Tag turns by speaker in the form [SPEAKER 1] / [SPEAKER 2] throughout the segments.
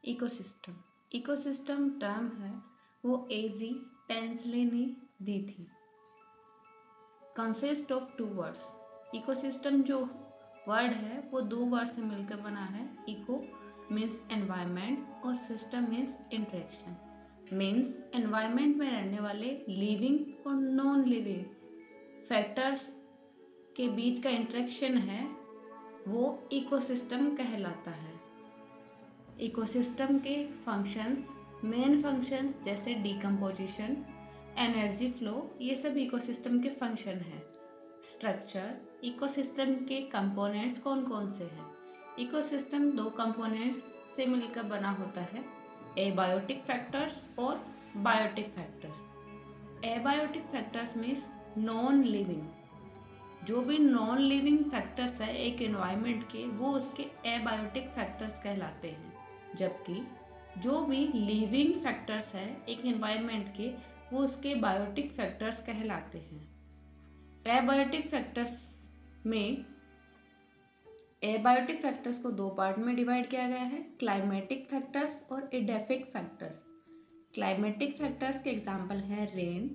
[SPEAKER 1] Ecosystem ecosystem term है वो एजी Tansley ने दी थी। Consist of two words. Ecosystem जो वर्ड है वो दो वर्ड से मिलकर बना है। इको मीन्स एनवायरनमेंट और system means interaction. Means environment में रहने वाले लिविंग और नॉन लिविंग फैक्टर्स के बीच का इंटरेक्शन है वो इकोसिस्टम कहलाता है। इकोसिस्टम के फंक्शंस, मेन फंक्शंस जैसे डिकम्पोजिशन, एनर्जी फ्लो, ये सब इकोसिस्टम के फंक्शन हैं। स्ट्रक्चर, इकोसिस्टम के कंपोनेंट्स कौन कौन से हैं। इकोसिस्टम दो कंपोनेंट्स से मिलकर बना होता है, एबायोटिक फैक्टर्स और biotic factors. Abiotic factors means non living. जो भी नॉन लिविंग फैक्टर्स है एक एनवायरनमेंट के, वो उसके एबायोटिक फैक्टर्स कहलाते हैं। जबकि जो भी लिविंग फैक्टर्स है एक एनवायरनमेंट के, वो उसके बायोटिक फैक्टर्स कहलाते हैं। एबायोटिक फैक्टर्स को दो पार्ट में डिवाइड किया गया है, क्लाइमेटिक फैक्टर्स और एडेफिक फैक्टर्स। क्लाइमेटिक फैक्टर्स के एग्जाम्पल हैं रेन,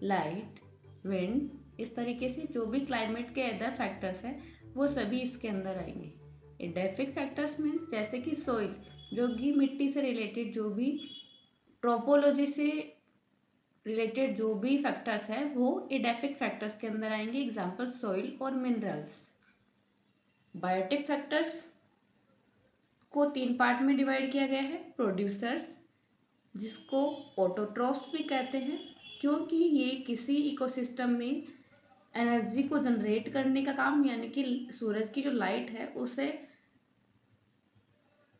[SPEAKER 1] लाइट, विंड। इस तरीके से जो भी क्लाइमेट के अदर फैक्टर्स हैं वो सभी इसके अंदर आएंगे। एडेफिक फैक्टर्स मीन्स जैसे कि सोइल, जो कि मिट्टी से रिलेटेड जो भी ट्रोपोलॉजी से रिलेटेड जो भी फैक्टर्स है वो एडेफिक फैक्टर्स के अंदर आएंगे। एग्जाम्पल सोइल और मिनरल्स। बायोटिक फैक्टर्स को तीन पार्ट में डिवाइड किया गया है। प्रोड्यूसर्स, जिसको ऑटोट्रॉफ्स भी कहते हैं, क्योंकि ये किसी इकोसिस्टम में एनर्जी को जनरेट करने का काम, यानी कि सूरज की जो लाइट है उसे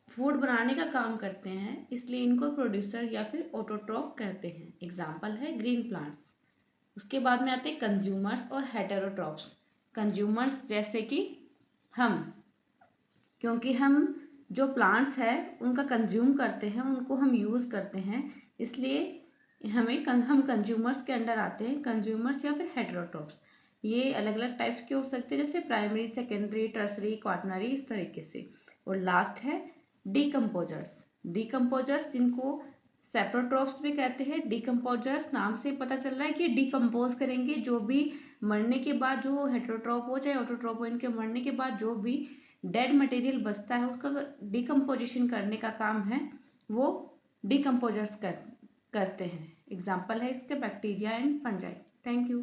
[SPEAKER 1] फूड बनाने का काम करते हैं, इसलिए इनको प्रोड्यूसर या फिर ऑटोट्रॉफ कहते हैं। एग्जाम्पल है ग्रीन प्लांट्स। उसके बाद में आते हैं कंज्यूमर्स और हेटेरोट्रॉफ्स। कंज्यूमर्स जैसे कि हम, क्योंकि हम जो प्लांट्स है उनका कंज्यूम करते हैं, उनको हम यूज़ करते हैं, इसलिए हम कंज्यूमर्स के अंडर आते हैं। कंज्यूमर्स या फिर हेटेरोट्रॉफ्स, ये अलग अलग टाइप्स के हो सकते हैं, जैसे प्राइमरी, सेकेंडरी, टर्सरी, क्वाटरनरी, इस तरीके से। और लास्ट है डिकम्पोजर्स। डिकम्पोजर्स जिनको सेप्रोट्रॉफ्स भी कहते हैं। डिकम्पोजर्स नाम से पता चल रहा है कि डिकम्पोज करेंगे, जो भी मरने के बाद, जो हेटेरोट्रॉफ हो चाहे ऑटोट्रॉफ हो, इनके मरने के बाद जो भी डेड मटेरियल बचता है उसका डिकम्पोजिशन करने का काम है वो डिकम्पोजर्स करते हैं। एग्जाम्पल है इसके bacteria and fungi. Thank you.